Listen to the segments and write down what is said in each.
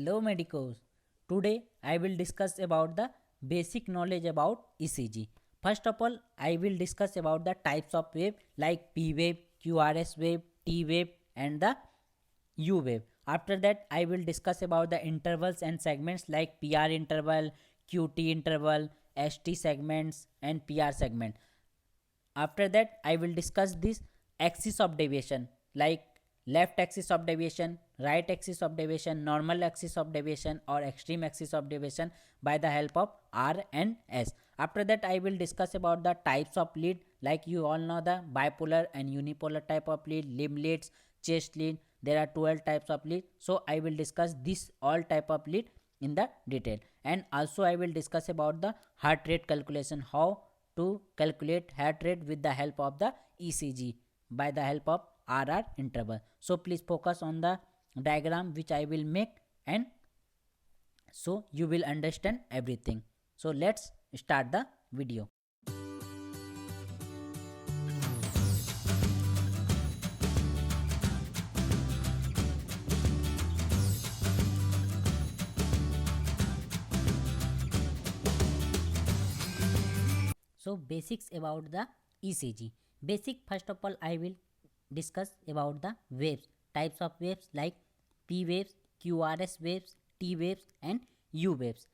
Hello medicos. Today I will discuss about the basic knowledge about ECG. First of all, I will discuss about the types of wave like P wave, QRS wave, T wave and the U wave. After that, I will discuss about the intervals and segments like PR interval, QT interval, ST segments and PR segment. After that, I will discuss this axis of deviation like left axis of deviation, right axis of deviation, normal axis of deviation or extreme axis of deviation by the help of R and S. After that, I will discuss about the types of lead like you all know the bipolar and unipolar type of lead, limb leads, chest lead. There are 12 types of lead. So I will discuss this all type of lead in the detail, and also I will discuss about the heart rate calculation, how to calculate heart rate with the help of the ECG by the help of RR interval. So please focus on the diagram which I will make, and so you will understand everything. So let's start the video. So basics about the ECG. Basic, first of all I will discuss about the waves, types of waves like P waves, QRS waves, T waves and U waves.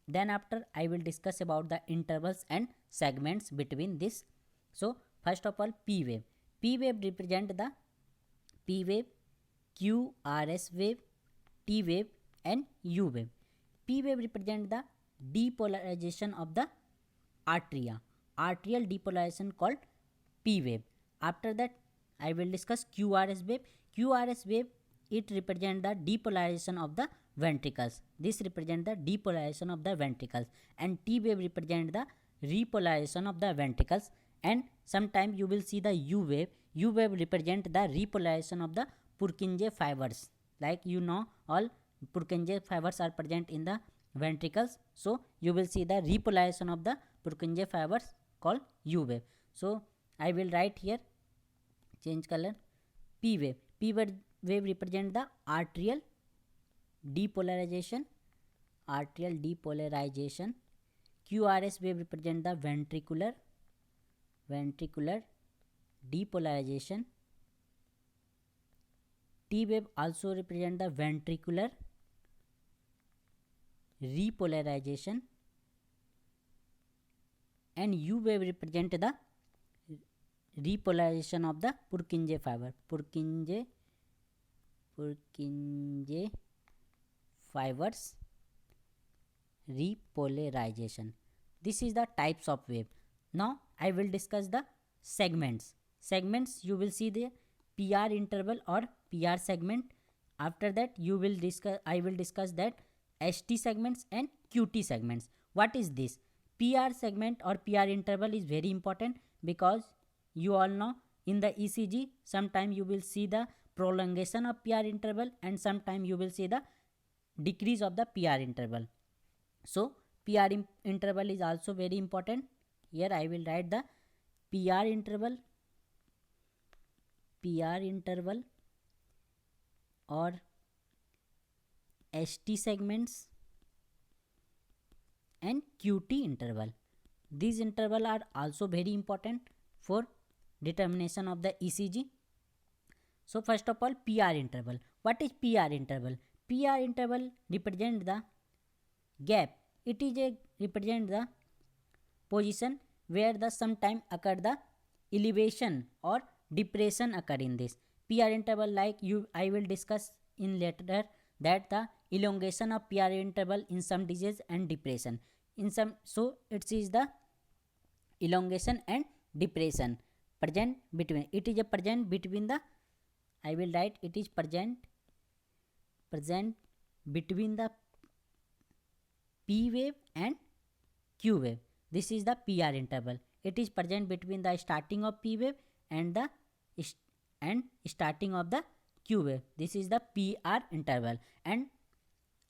Then after I will discuss about the intervals and segments between this. So first of all P wave. P wave represent the P wave, QRS wave, T wave and U wave. P wave represent the depolarization of the atria, arterial depolarization called P wave. After that I will discuss QRS wave. QRS wave, it represent the depolarization of the ventricles. This represent the depolarization of the ventricles, and T wave represent the repolarization of the ventricles. And sometime you will see the U wave. U wave represent the repolarization of the Purkinje fibers. Like you know all Purkinje fibers are present in the ventricles, so you will see the repolarization of the Purkinje fibers called U wave. So I will write here, change color, P wave. P wave represent the arterial depolarization, arterial depolarization. QRS wave represent the ventricular depolarization. T wave also represent the ventricular repolarization, and U wave represent the repolarization of the Purkinje fiber. Purkinje fibers repolarization. This is the types of wave. Now I will discuss the segments. Segments, you will see the PR interval or PR segment. After that I will discuss that ST segments and QT segments. What is this? PR segment or PR interval is very important, because you all know in the ECG sometime you will see the prolongation of PR interval and sometime you will see the decrease of the PR interval. So PR interval is also very important. Here I will write the PR interval or ST segments and QT interval. These interval are also very important for determination of the ECG. So first of all PR interval. What is PR interval? PR interval represent the gap. It is a represent the position where the sometime occur the elevation or depression occur in this PR interval. Like I will discuss in later that the elongation of PR interval in some disease and depression in some. So it is the elongation and depression present between. It is a present between the, I will write it is present between the P wave and Q wave. This is the PR interval. It is present between the starting of P wave and the starting of the Q wave. This is the PR interval. And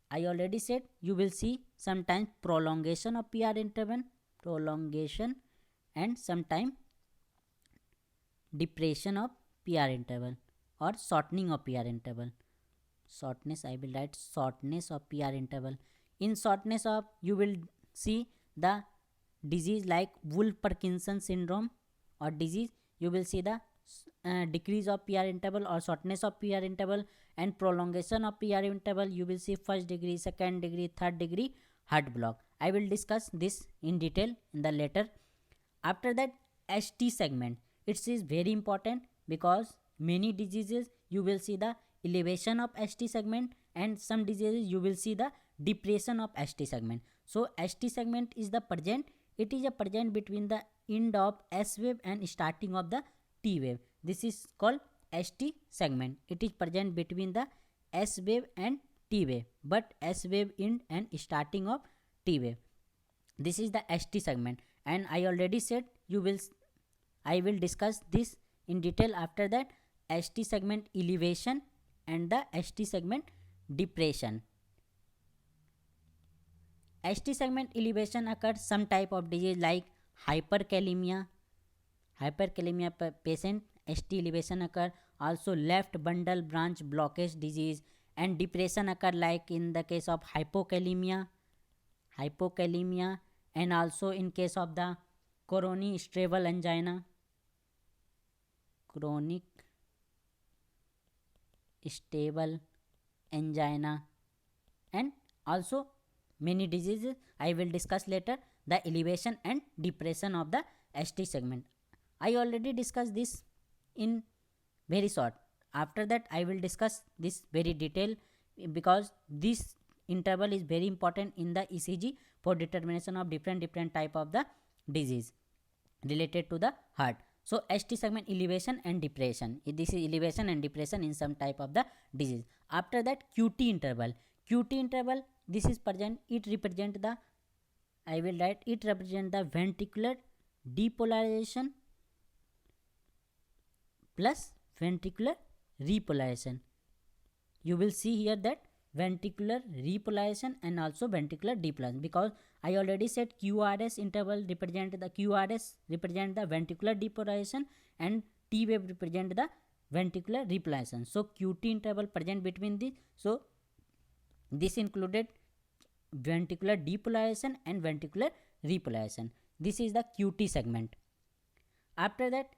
I already said you will see sometimes prolongation of PR interval, and sometime depression of PR interval or shortening of PR interval. shortness, I will write shortness of PR interval. In shortness of, you will see the disease like Wolff-Parkinson syndrome or disease. You will see the decrease of PR interval or shortness of PR interval and prolongation of PR interval. You will see first degree, second degree, third degree heart block. I will discuss this in detail in the later. After that, ST segment. It is very important because many diseases you will see the elevation of ST segment, and some diseases you will see the depression of ST segment. So ST segment is the present. It is a present between the end of S wave and starting of the T wave. This is called ST segment. It is present between the S wave and T wave, but S wave end and starting of T wave. This is the ST segment, and I already said I will discuss this in detail. After that, ST segment elevation and the ST segment depression. ST segment elevation occurs some type of disease like hyperkalemia. Patient ST elevation occur. Also left bundle branch blockage disease, and depression occur like in the case of hypokalemia, and also in case of the chronic stable angina, and also many diseases I will discuss later, the elevation and depression of the ST segment. I already discussed this in very short. After that, I will discuss this very detail because this interval is very important in the ECG for determination of different type of the disease related to the heart. So ST segment elevation and depression. This is elevation and depression in some type of the disease. After that, QT interval. QT interval, this is present. It represent the, I will write, it represent the ventricular depolarization plus ventricular repolarization. You will see here that ventricular repolarization and also ventricular depolarization, because I already said QRS interval represent the ventricular depolarization and T wave represent the ventricular repolarization. So QT interval present between these. So this included ventricular depolarization and ventricular repolarization. This is the QT segment. After that,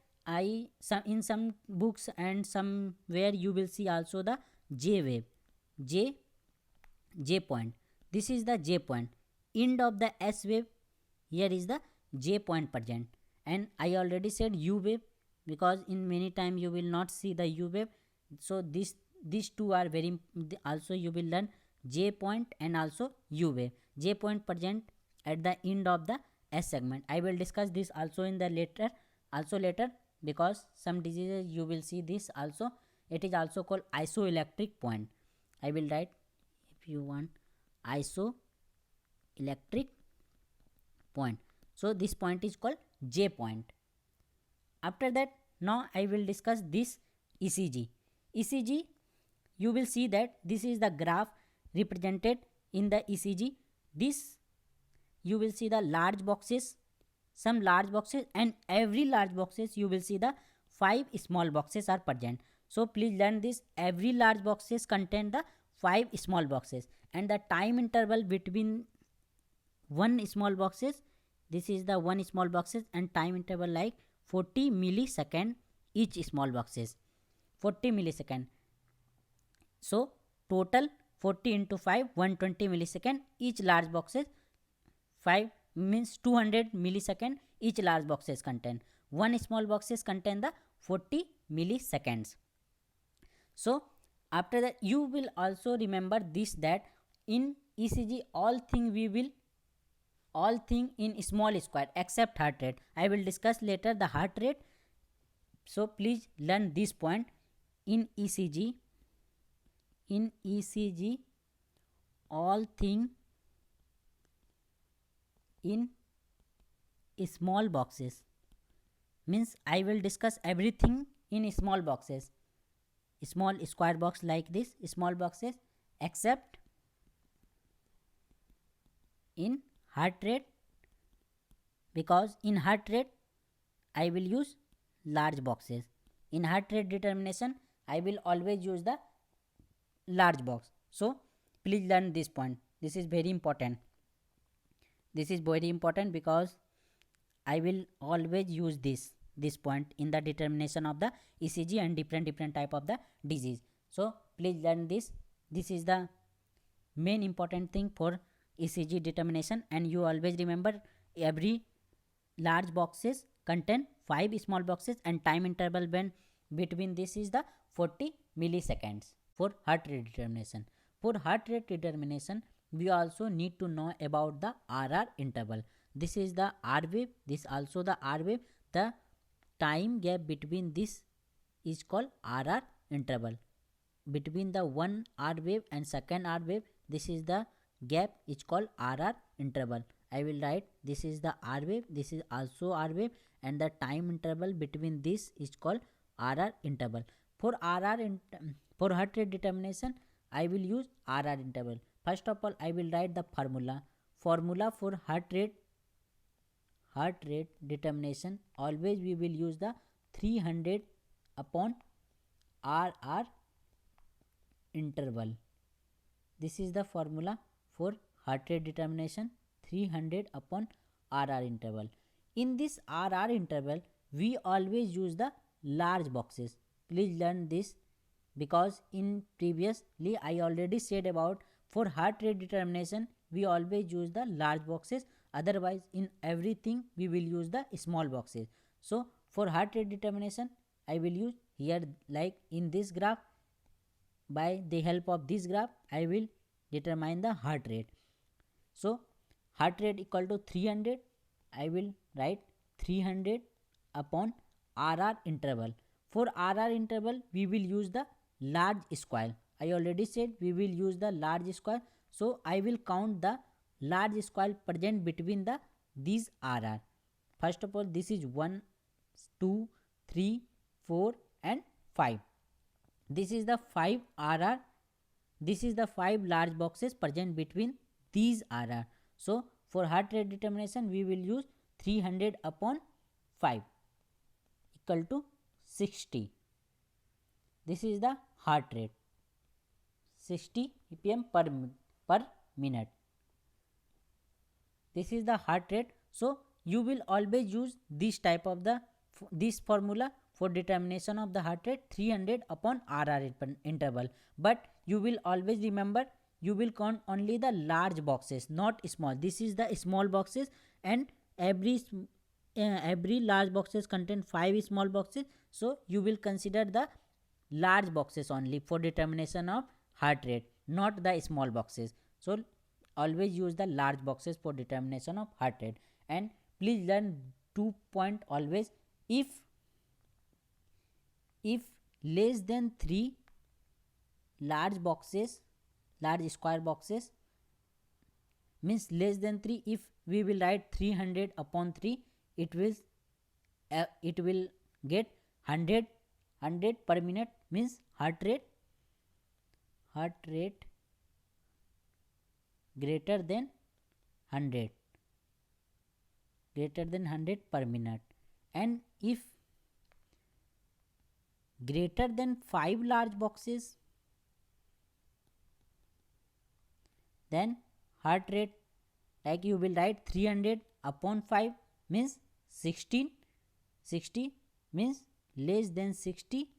in some books and somewhere you will see also the J wave, J point. This is the J point. End of the S wave, here is the J point present. And I already said U wave, because in many time you will not see the U wave. So these two are very, also you will learn J point and also U wave. J point present at the end of the S segment. I will discuss this also in the later, because some diseases you will see this also. It is also called isoelectric point. I will write, if you want, isoelectric point. So this point is called J point. After that, now I will discuss this ECG. ECG, you will see that this is the graph represented in the ECG. This, you will see the large boxes, some large boxes, and every large boxes you will see the 5 small boxes are present. So please learn this. Every large boxes contain the 5 small boxes, and the time interval between one small boxes, this is the one small boxes, and time interval like 40 millisecond each small boxes, 40 millisecond. So total 40 into 5, 120 millisecond each large boxes. 5 means 200 millisecond each large boxes contain. One small boxes contain the 40 milliseconds. So after that, you will also remember this, that in ECG all thing in small square except heart rate. I will discuss later the heart rate. So please learn this point. In ECG all thing in small boxes, means I will discuss everything in small boxes, small square box like this, small boxes, except in heart rate, because in heart rate I will use large boxes. In heart rate determination I will always use the large box. So please learn this point. This is very important. This is very important because I will always use this point in the determination of the ECG and different type of the disease. So please learn this. This is the main important thing for ECG determination, and you always remember every large boxes contain 5 small boxes and time interval when between this is the 40 milliseconds for heart rate determination. For heart rate determination, we also need to know about the RR interval. This is the R wave, this also the R wave. The time gap between this is called RR interval. Between the one R wave and second R wave, this is the gap is called RR interval. I will write this is the R wave, this is also R wave, and the time interval between this is called RR interval. For for heart rate determination, I will use RR interval. First of all, I will write the formula. Formula for heart rate determination, always we will use the 300 upon RR interval. This is the formula for heart rate determination, 300 upon RR interval. In this RR interval, we always use the large boxes. Please learn this because in previously I already said about for heart rate determination we always use the large boxes, otherwise in everything we will use the small boxes. So for heart rate determination I will use here, like in this graph, by the help of this graph I will determine the heart rate. So heart rate equal to 300, I will write 300 upon RR interval. For RR interval we will use the large square. I already said we will use the large square. So I will count the large square present between the these RR. First of all, this is 1, 2, 3, 4 and 5. This is the 5 RR. This is the 5 large boxes present between these RR. So for heart rate determination we will use 300 upon 5 equal to 60. This is the heart rate, 60 ppm per minute. This is the heart rate. So you will always use this type of this formula for determination of the heart rate, 300 upon RR interval. But you will always remember, you will count only the large boxes, not small. This is the small boxes, and every large boxes contain 5 small boxes. So you will consider the large boxes only for determination of heart rate, not the small boxes. So always use the large boxes for determination of heart rate. And please learn 2 point always. If less than 3 large boxes, large square boxes, means less than 3, if we will write 300 upon 3, it will get 100 per minute, means heart rate greater than 100 per minute. And if greater than 5 large boxes, then heart rate, like you will write 300 upon 5 means 60 means less than 60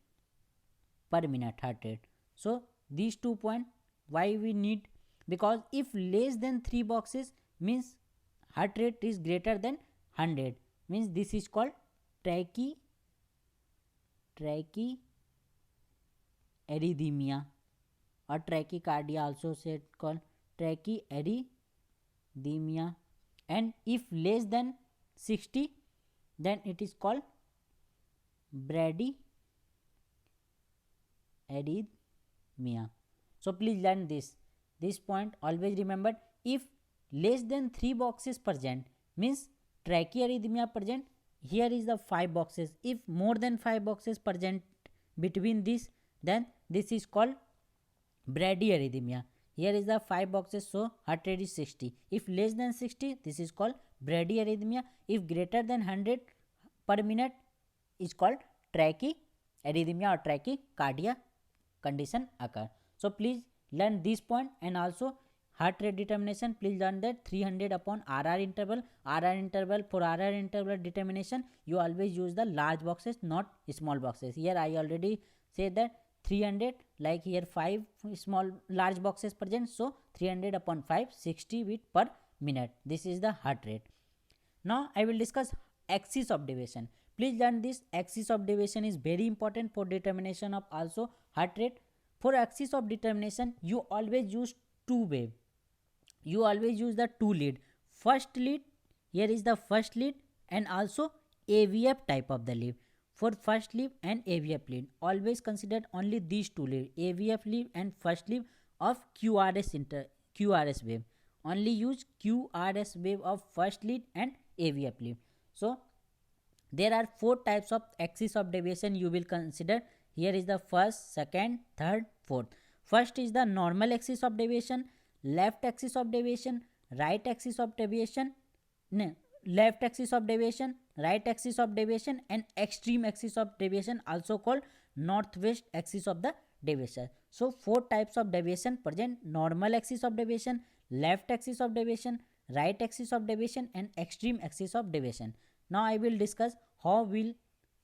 per minute heart rate. So these 2 points why we need, because if less than 3 boxes means heart rate is greater than 100, means this is called tachyarrhythmia or tachycardia, also said called tachyarrhythmia. And if less than 60, then it is called bradyarrhythmia. So please learn this point, always remember. If less than 3 boxes present means tachyarrhythmia present. Here is the 5 boxes. If more than 5 boxes present between this, then this is called bradyarrhythmia. Here is the 5 boxes, so heart rate is 60. If less than 60, this is called bradyarrhythmia. If greater than 100 per minute is called tachyarrhythmia or tachycardia condition occur. So please learn this point, and also heart rate determination, please learn that 300 upon RR interval. RR interval, for RR interval determination, you always use the large boxes, not small boxes. Here I already said that 300, like here 5 small large boxes present, so 300 upon 5, 60 beat per minute. This is the heart rate. Now I will discuss axis of deviation. Please learn this. Axis of deviation is very important for determination of also heart rate. For axis of determination, you always use two wave. You always use the two lead. First lead, here is the first lead, and also AVF type of the lead. For first lead and AVF lead, always consider only these two lead, AVF lead and first lead of QRS wave. Only use QRS wave of first lead and AVF lead. So there are four types of axis of deviation you will consider. Here is the first, second, third, fourth. First is the normal axis of deviation, left axis of deviation, right axis of deviation, left axis of deviation, right axis of deviation, and extreme axis of deviation, also called northwest axis of the deviation. So four types of deviation present: normal axis of deviation, left axis of deviation, right axis of deviation, and extreme axis of deviation. Now I will discuss how we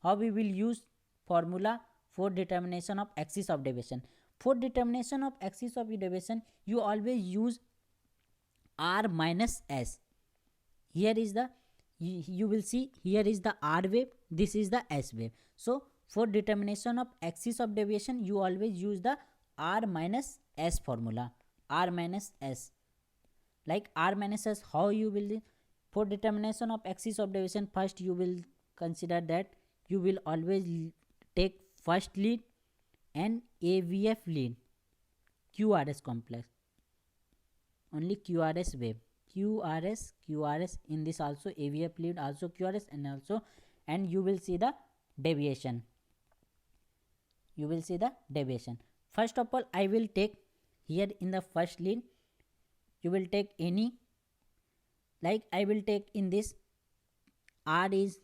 will use formula for determination of axis of deviation. For determination of axis of deviation, you always use R minus S. Here is the, you will see, here is the R wave, this is the S wave. So for determination of axis of deviation, you always use the R minus S formula. R minus S. Like R minus S, how you will, for determination of axis of deviation, first you will consider that you will always take first lead and AVF lead, QRS complex, only QRS wave, QRS, in this also AVF lead, also QRS, and you will see the deviation. You will see the deviation. First of all, I will take here in the first lead, you will take any, like I will take in this R is,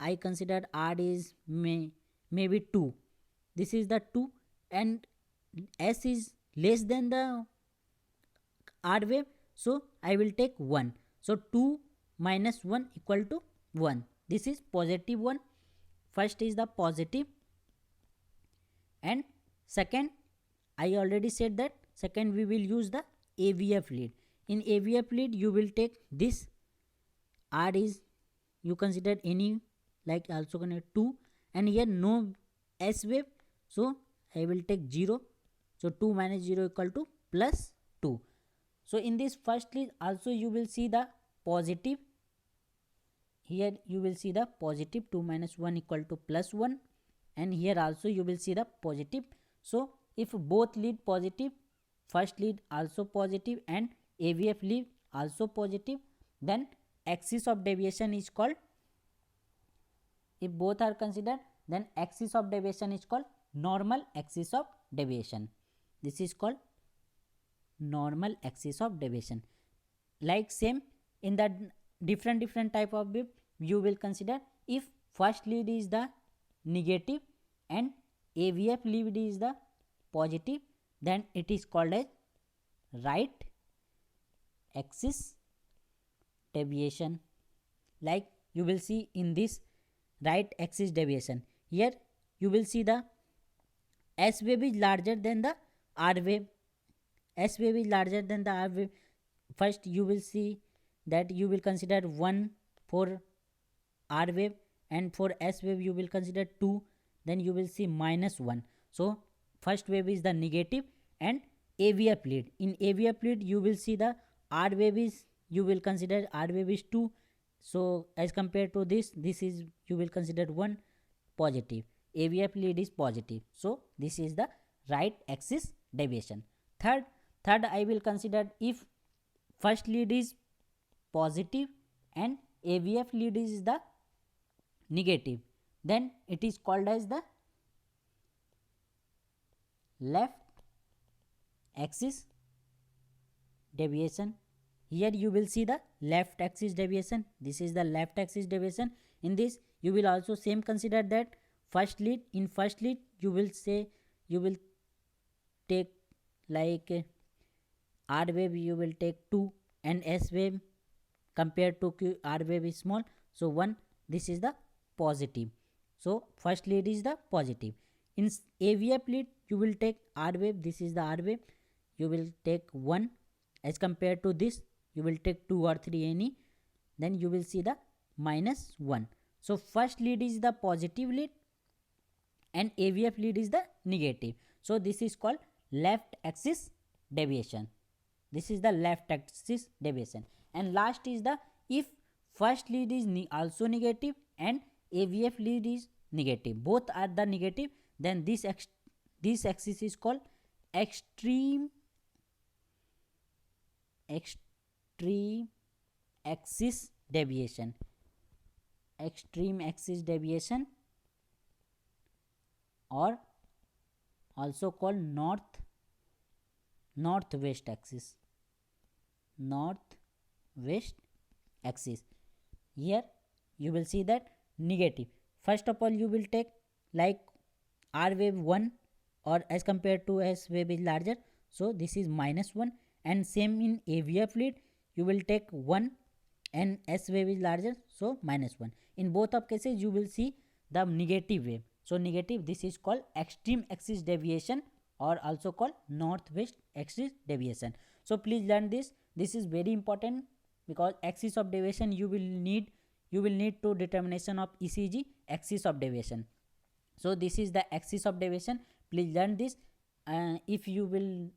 I consider R is maybe 2. This is the 2, and S is less than the R wave, so I will take 1. So 2 minus 1 equal to 1. This is positive 1. First is the positive, and second, I already said that second we will use the AVF lead. In AVF lead, you will take this R is, you consider any, like also connect 2, and here no S wave, so I will take 0. So 2 minus 0 equal to plus 2. So in this first lead also you will see the positive. Here you will see the positive, 2 minus 1 equal to plus 1, and here also you will see the positive. So if both lead positive, first lead also positive and AVF lead also positive, then axis of deviation is called, if both are considered, then axis of deviation is called normal axis of deviation. This is called normal axis of deviation. Like same in the different type of wave, you will consider if first lead is the negative and AVF lead is the positive, then it is called as right axis deviation. Like you will see in this right axis deviation, here you will see the S wave is larger than the R wave. S wave is larger than the R wave. First you will see that you will consider 1 for R wave, and for S wave you will consider 2, then you will see minus 1. So first wave is the negative and AVF lead. In AVF lead you will see the R wave is, you will consider R wave is 2. So as compared to this is, you will consider 1 positive. AVF lead is positive. So this is the right axis deviation. Third I will consider if first lead is positive and AVF lead is the negative, then it is called as the left axis deviation. Here you will see the left axis deviation. This is the left axis deviation. In this you will also same consider that first lead, in first lead you will say, you will take like R wave you will take 2, and S wave compared to Q, R wave is small, so 1. This is the positive. So first lead is the positive. In AVF lead you will take R wave, this is the R wave, you will take 1, as compared to this you will take 2 or 3 any, then you will see the -1. So first lead is the positive lead and AVF lead is the negative. So this is called left axis deviation. This is the left axis deviation. And last is the, if first lead is also negative and AVF lead is negative, both are the negative, then this axis is called extreme axis deviation. Extreme axis deviation, or also called northwest axis. Northwest axis. Here you will see that negative. First of all you will take like R wave 1, or as compared to S wave is larger, so this is -1, and same in AVF lead you will take 1 and S wave is larger, so -1. In both of cases you will see the negative wave, so negative. This is called extreme axis deviation, or also called northwest axis deviation. So please learn this. This is very important, because axis of deviation you will need to determination of ECG axis of deviation. So this is the axis of deviation. Please learn this. If you will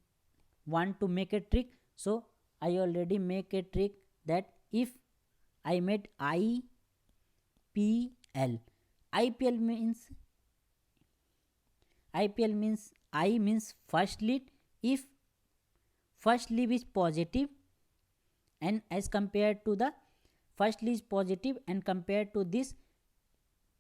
want to make a trick, so I already make a trick that if I made IPL. IPL means I means first lead. If first lead is positive, and as compared to the first lead is positive and compared to this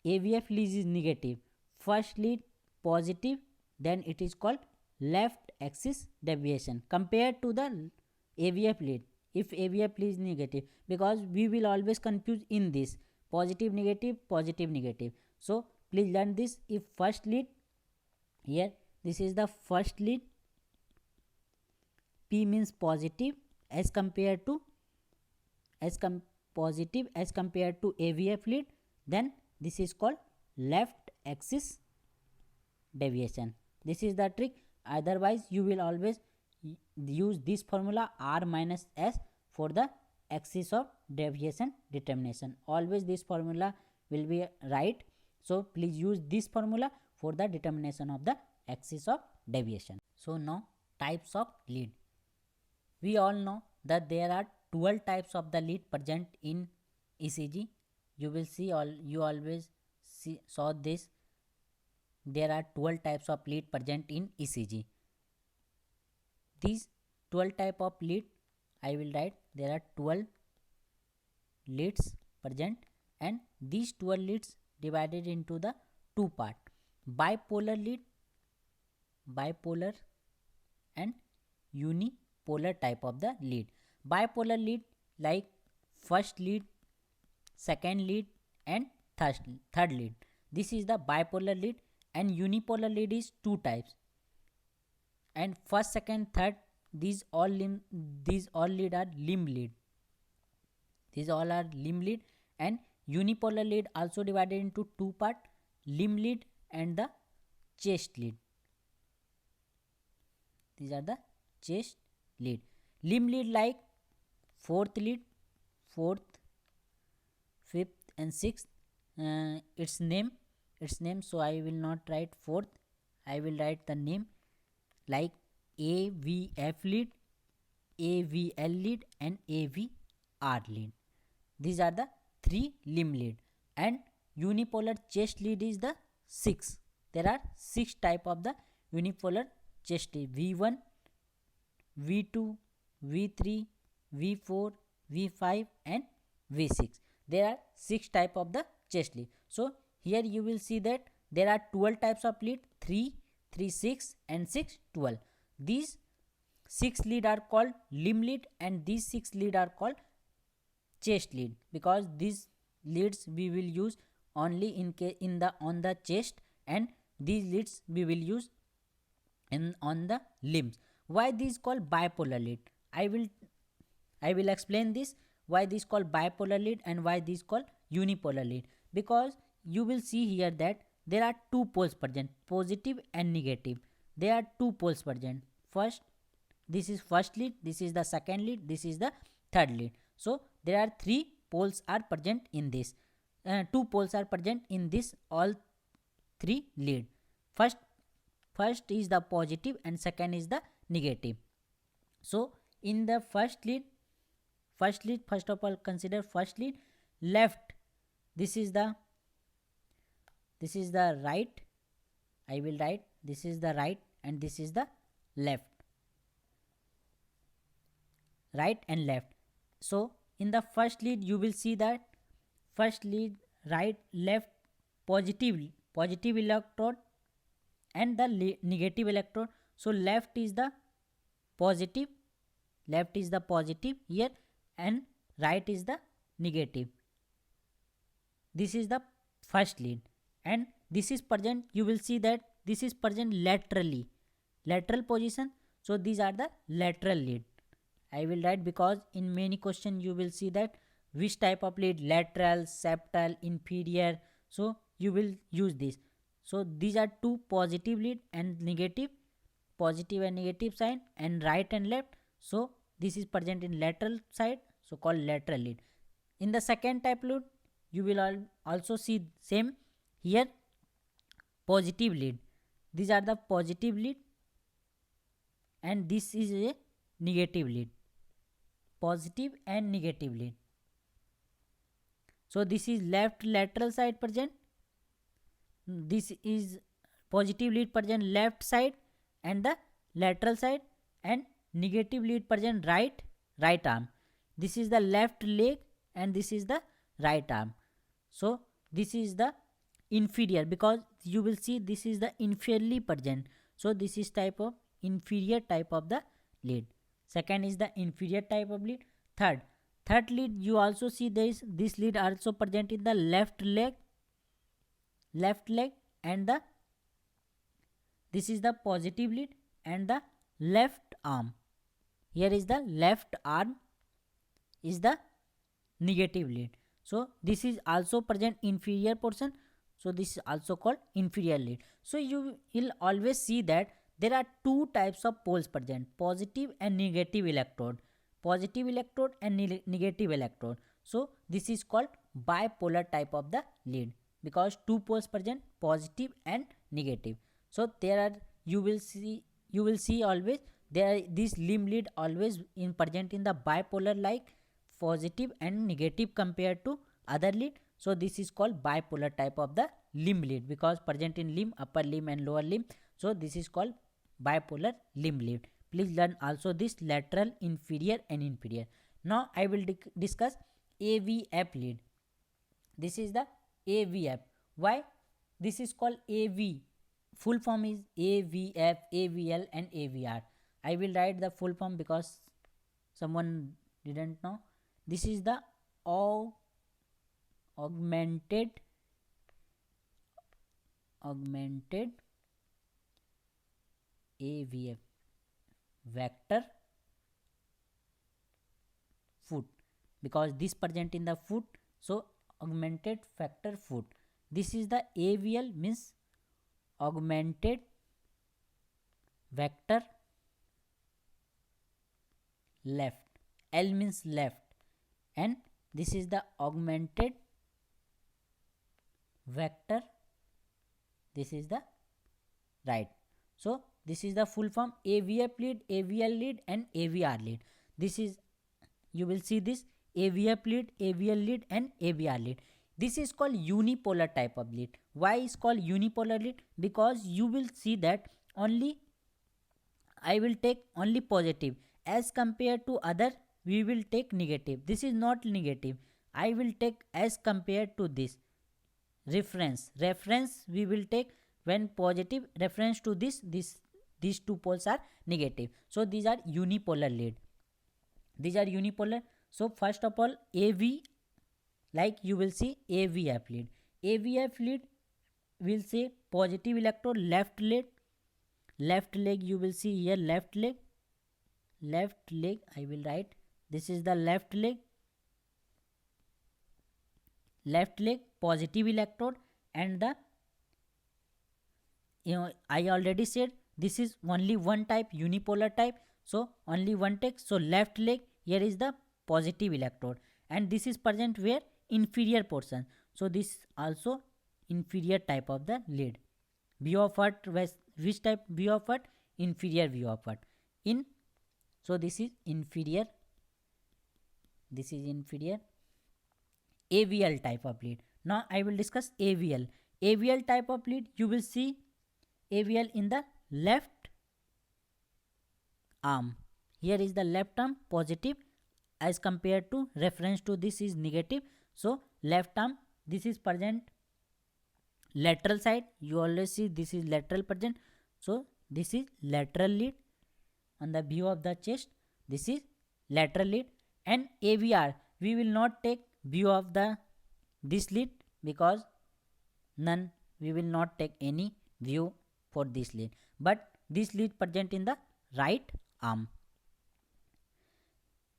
AVF lead is negative, first lead positive, then it is called left axis deviation compared to the AVF lead. If AVF lead is negative, because we will always confuse in this positive negative. So please learn this. If first lead, here this is the first lead, P means positive as compared to AVF lead, then this is called left axis deviation. This is the trick. Otherwise you will always use this formula R minus S for the axis of deviation determination. Always this formula will be right. So please use this formula for the determination of the axis of deviation. So now types of lead. We all know that there are 12 types of the lead present in ECG. You will see, you always saw this. There are 12 types of lead present in ECG. These 12 type of lead, I will write there are 12 leads present, and these 12 leads divided into the two part: bipolar lead, bipolar and unipolar type of the lead. Bipolar lead like first lead, second lead and third lead. This is the bipolar lead. And unipolar lead is two types, and first, second, third, these all lead are limb lead. These all are limb lead. And unipolar lead also divided into two part: limb lead and the chest lead. These are the chest lead. Limb lead like fourth lead, fourth, fifth and sixth. Its name, so I will not write fourth, I will write the name like AVF lead, AVL lead and AVR lead. These are the three limb lead. And unipolar chest lead is the 6. There are 6 type of the unipolar chest lead: V1, V2, V3, V4, V5 and V6. There are 6 type of the chest lead. So here you will see that there are 12 types of lead: 3, 3, 6 and 6, 12. These 6 lead are called limb lead and these 6 lead are called chest lead, because these leads we will use only on the chest, and these leads we will use on the limbs. Why this called bipolar lead? I will explain this, why this called bipolar lead and why this called unipolar lead. Because you will see here that there are two poles present, positive and negative. There are two poles present. First, this is first lead, this is the second lead, this is the third lead. So there are three poles are present in this. Two poles are present in this all three lead. First is the positive and second is the negative. So in the first lead, first of all consider first lead. Left, this is the right. I will write this is the right and this is the left, right and left. So in the first lead you will see that first lead, right, left, positive electrode and the negative electrode. So left is the positive here, and right is the negative. This is the first lead, and this is present, you will see that this is present lateral position. So these are the lateral lead. I will write because in many question you will see that which type of lead, lateral, septal, inferior. So you will use this. So these are two positive lead and negative, positive and negative side, and right and left. So this is present in lateral side, so called lateral lead. In the second type lead you will also see same here, positive lead. These are the positive lead and this is a negative lead, positive and negative lead. So this is left lateral side present, this is positive lead present left side and the lateral side, and negative lead present right arm. This is the left leg and this is the right arm. So this is the inferior, because you will see this is the inferiorly present. So this is type of inferior type of the lead. Second is the inferior type of lead. Third lead you also see this lead also present in the left leg and this is the positive lead and the left arm. Here is the left arm is the negative lead. So this is also present inferior portion. So this is also called inferior lead. So you will always see that there are two types of poles present, positive and negative electrode. Positive electrode and negative electrode. So this is called bipolar type of the lead, because two poles present, positive and negative. So there are, you will see always there this limb lead always in present in the bipolar, like positive and negative compared to other lead. So this is called bipolar type of the limb lead, because present in limb, upper limb and lower limb. So this is called bipolar limb lead. Please learn also this lateral, inferior and inferior. Now I will discuss AVF lead. This is the AVF. Why this is called AV? Full form is AVF, AVL and AVR. I will write the full form because someone didn't know. This is the augmented AVF, vector foot, because this present in the foot. So augmented vector foot. This is the AVL, means augmented vector left. L means left, and this is the augmented vector, this is the right. So this is the full form AVF lead, AVL lead and AVR lead. This is, you will see this AVF lead, AVL lead and AVR lead. This is called unipolar type of lead. Why is called unipolar lead? Because you will see that only I will take only positive, as compared to other we will take negative. This is not negative, I will take as compared to this. Reference we will take when positive, reference to these two poles are negative. So these are unipolar lead. These are unipolar. So first of all AV, like you will see AVF lead. AVF lead will say positive electrode left leg, you will see here left leg, left leg, I will write this is the left leg positive electrode, and the I already said this is only one type, unipolar type, so only one take. So left leg, here is the positive electrode, and this is present where inferior portion. So this also inferior type of the lead. View of what, which type view of what? Inferior view of what? In, so this is inferior, this is inferior AVL type of lead. Now I will discuss AVL. AVL type of lead, you will see AVL in the left arm. Here is the left arm positive as compared to reference to this is negative. So left arm, this is present lateral side. You always see this is lateral present. So this is lateral lead on the view of the chest. This is lateral lead. And AVR, we will not take view of the this lead because none, we will not take any view for this lead, but this lead present in the right arm.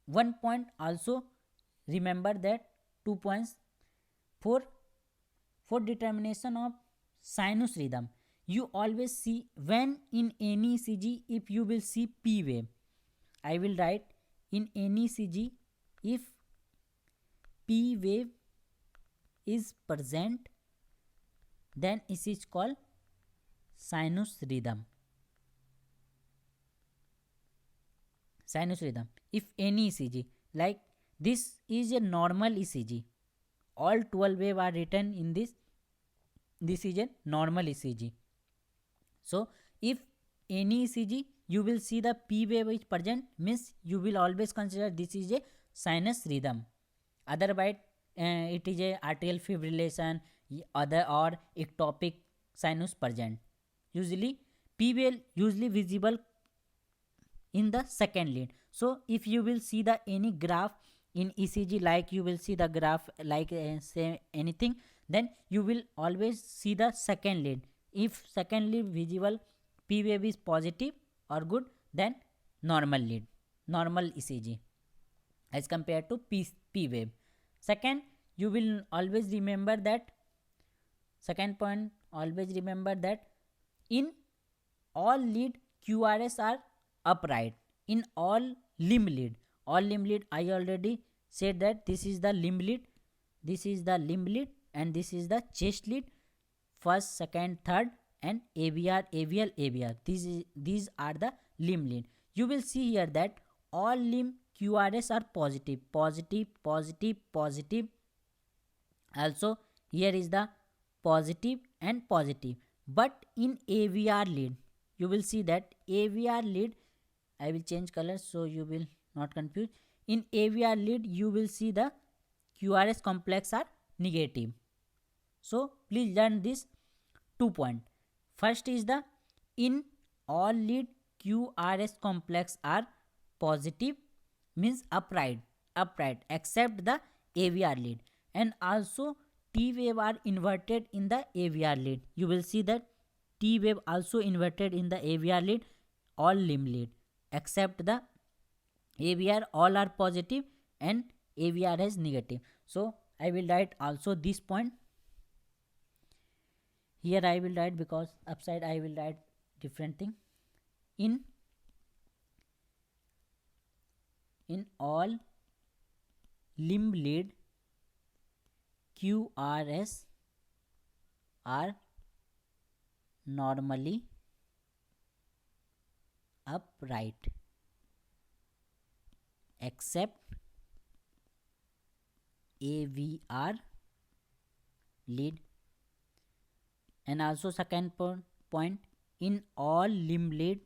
One point also, remember that 2 points for determination of sinus rhythm. You always see when in any ECG, if you will see P wave, I will write in any ECG if P wave is present, then it is called sinus rhythm. Sinus rhythm. If any ECG, like this is a normal ECG, all 12 wave are written in this. This is a normal ECG. So if any ECG you will see the P wave is present, means you will always consider this is a sinus rhythm. Otherwise it is a atrial fibrillation, other or ectopic sinus present. Usually P wave usually visible in the second lead. So if you will see the any graph in ECG, like you will see the graph like say anything, then you will always see the second lead. If second lead visible P wave is positive or good, then normal lead, normal ECG as compared to P wave. Second, you will always remember that, second point, always remember that in all lead QRS are upright. In all limb lead, I already said that this is the limb lead, this is the limb lead, and this is the chest lead. First, second, third, and AVR, AVL, AVR. These are the limb lead. You will see here that all limb QRS are positive, positive, positive, positive. Also, here is the positive and positive. But in AVR lead, you will see that AVR lead, I will change color so you will not confuse. In AVR lead, you will see the QRS complex are negative. So please learn this 2 point. First is the in all lead QRS complex are positive, means upright except the AVR lead, and also T wave are inverted in the AVR lead. You will see that T wave also inverted in the AVR lead, all limb lead except the AVR, all are positive and AVR is negative. So I will write also this point. Here I will write because upside I will write different thing. In all limb lead QRS are normally upright except AVR lead. And also second point, in all limb lead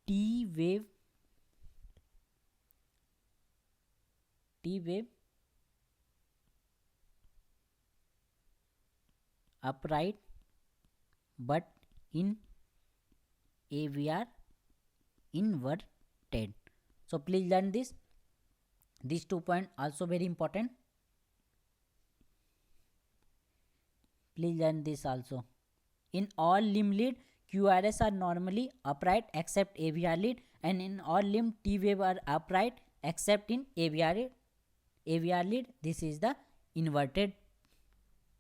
T wave upright, but in AVR inverted. So please learn this. These 2 points also very important. Please learn this also. In all limb lead QRS are normally upright except AVR lead, and in all limb T wave are upright except in AVR lead. This is the inverted.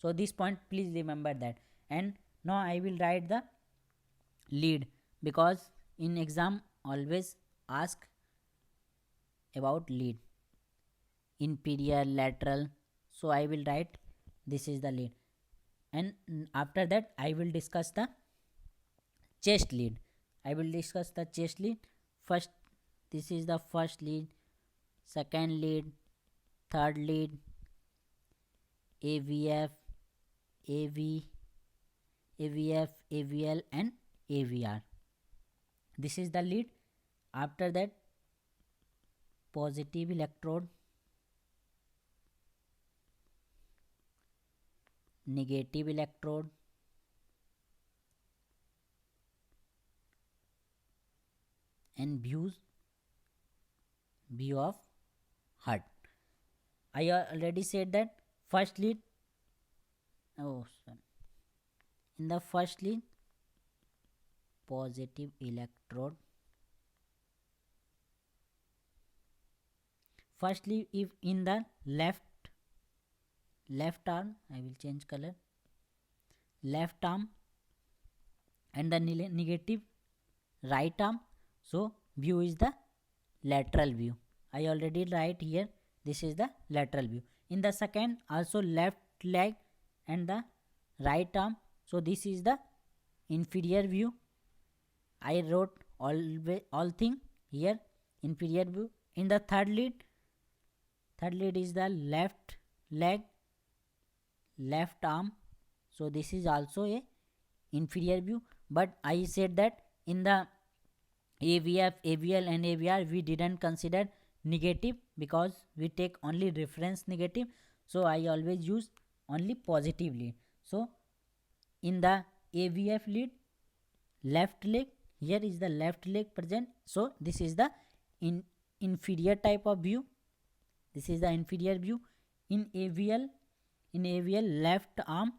So this point please remember that. And now I will write the lead, because in exam always ask about lead, inferior, lateral. So I will write this is the lead, and after that I will discuss the chest lead. I will discuss the chest lead first. This is the first lead, second lead, third lead, AVF, AV, AVF, AVL, and AVR. This is the lead. After that, positive electrode, negative electrode, and view of heart. I already said that first lead. Oh, sorry. In the first lead, positive electrode. Firstly, if in the left arm, I will change color, left arm, and the negative right arm, so view is the lateral view. I already write here, this is the lateral view. In the second, also left leg and the right arm, so this is the inferior view. I wrote all thing here, inferior view. In the third lead is the left leg, left arm, so this is also a inferior view. But I said that in the AVF, AVL, and AVR we didn't consider negative, because we take only reference negative, so I always use only positive lead. So in the AVF lead, left leg, here is the left leg present, so this is the inferior type of view. This is the inferior view. In AVL, left arm,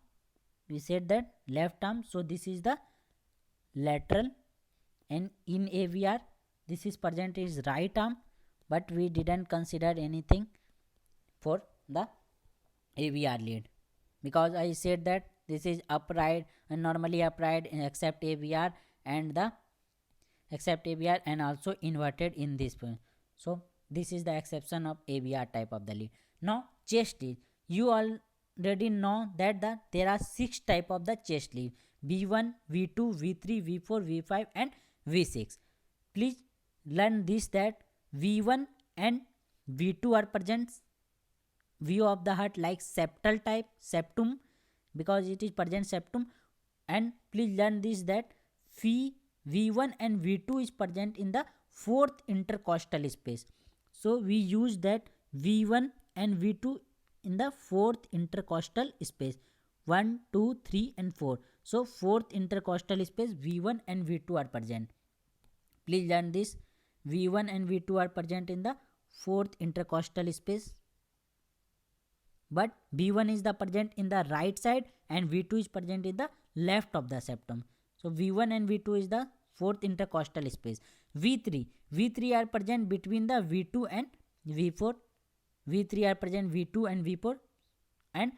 we said that left arm, so this is the lateral. And in AVR, this is present is right arm, but we didn't consider anything for the AVR lead, because I said that this is upright and normally upright except AVR and also inverted in this point. So this is the exception of AVR type of the lead. Now chest lead, you already know that there are 6 type of the chest lead: V1, V2, V3, V4, V5, and V6. Please learn this, that V1 and V2 are present view of the heart like septal type, septum, because it is present septum. And please learn this, that V1 and V2 is present in the 4th intercostal space. So we use that V1 and V2 in the 4th intercostal space, 1, 2, 3, and 4. So 4th intercostal space V1 and V2 are present. Please learn this, V1 and V2 are present in the 4th intercostal space, but V1 is the present in the right side and V2 is present in the left of the septum. So V1 and V2 is the 4th intercostal space. V3 are present between the V2 and V4. V3 are present V2 and V4. And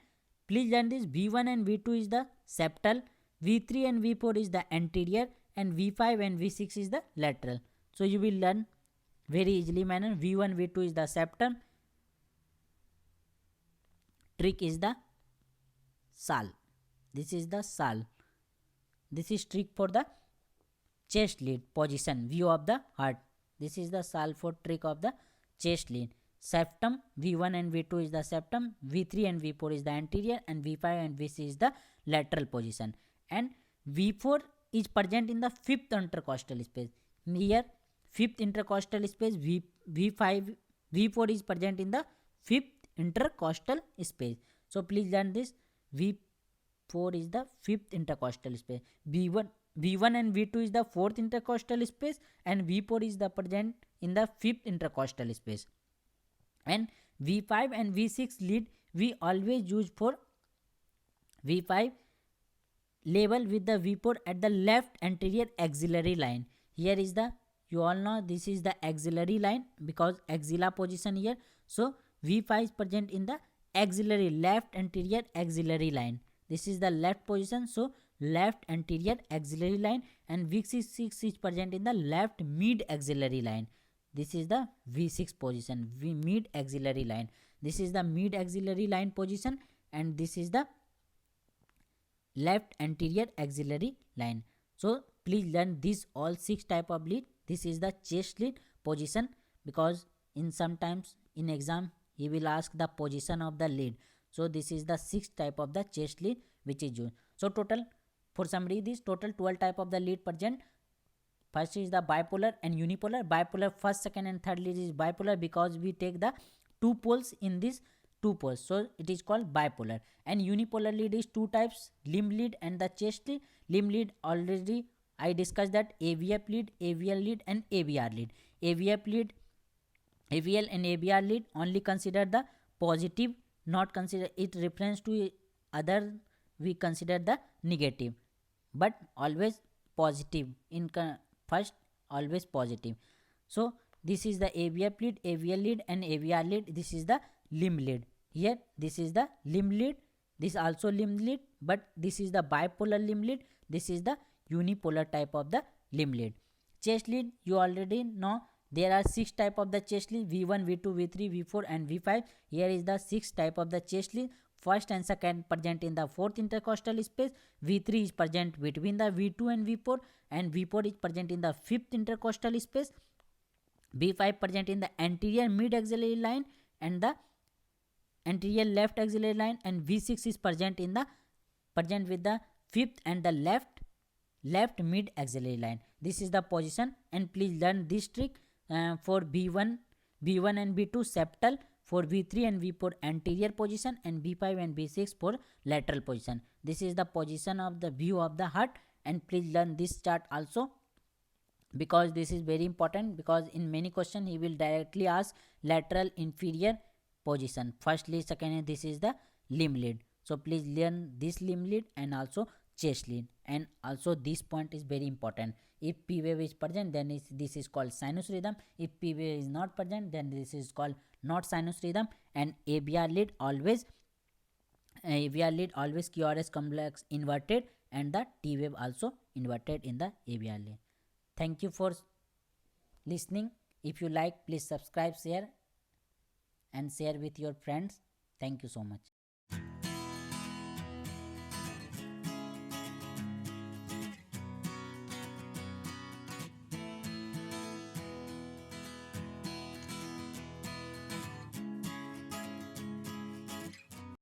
please learn this, V1 and V2 is the septal, V3 and V4 is the anterior, and V5 and V6 is the lateral. So you will learn very easily manner. V1, V2 is the septum. Trick is the sal. This is the sal. This is trick for the chest lead position, view of the heart. This is the sal for trick of the chest lead. Septum, V1 and V2 is the septum, V3 and V4 is the anterior, and V5 and V6 is the lateral position. And V4 is present in the 5th intercostal space. Here 5th intercostal space, V4 is present in the 5th intercostal space. So please learn this, V4 is the 5th intercostal space. V1 and V2 is the 4th intercostal space, and V4 is the present in the 5th intercostal space. And V5 and V6 lead we always use for V5 level with the V port at the left anterior axillary line. Here is the, you all know this is the axillary line because axilla position here. So V5 is present in the axillary, left anterior axillary line. This is the left position, so left anterior axillary line, and V6 is present in the left mid axillary line. This is the V6 position, V mid axillary line. This is the mid axillary line position, and this is the left anterior axillary line. So please learn this all 6 type of lead. This is the chest lead position, because in sometimes in exam he will ask the position of the lead. So this is the 6th type of the chest lead which is used. So total, for summary, this total 12 type of the lead present. First is the bipolar and unipolar. Bipolar, first, second and third lead is bipolar because we take the 2 poles in this 2 poles, so it is called bipolar. And unipolar lead is 2 types, limb lead and the chest lead. Limb lead, already I discussed that AVF lead, AVL lead and AVR lead. AVF lead, AVL and AVR lead only consider the positive, not consider it reference to other, we consider the negative, but always positive in first, always positive. So this is the AVF lead, AVL lead and AVR lead. This is the limb lead. Here this is the limb lead, this also limb lead, but this is the bipolar limb lead, this is the unipolar type of the limb lead. Chest lead, you already know there are 6 type of the chest lead, V1, V2, V3, V4 and V5. Here is the 6 type of the chest lead. First and second present in the 4th intercostal space, V3 is present between the V2 and V4, and V4 is present in the 5th intercostal space, V5 present in the anterior mid axillary line and the anterior left axillary line, and V6 is present in the with the 5th and the left mid axillary line. This is the position, and please learn this trick for B1 and B2 septal, for V3 and V4 anterior position, and B5 and B6 for lateral position. This is the position of the view of the heart, and please learn this chart also, because this is very important, because in many questions he will directly ask lateral inferior position, first lead, second lead. This is the limb lead. So please learn this limb lead and also chest lead. And also this point is very important. If P wave is present, then this is called sinus rhythm. If P wave is not present, then this is called not sinus rhythm. And AVR lead always QRS complex inverted, and the T wave also inverted in the AVR lead. Thank you for listening. If you like, please subscribe, share and share with your friends. Thank you so much.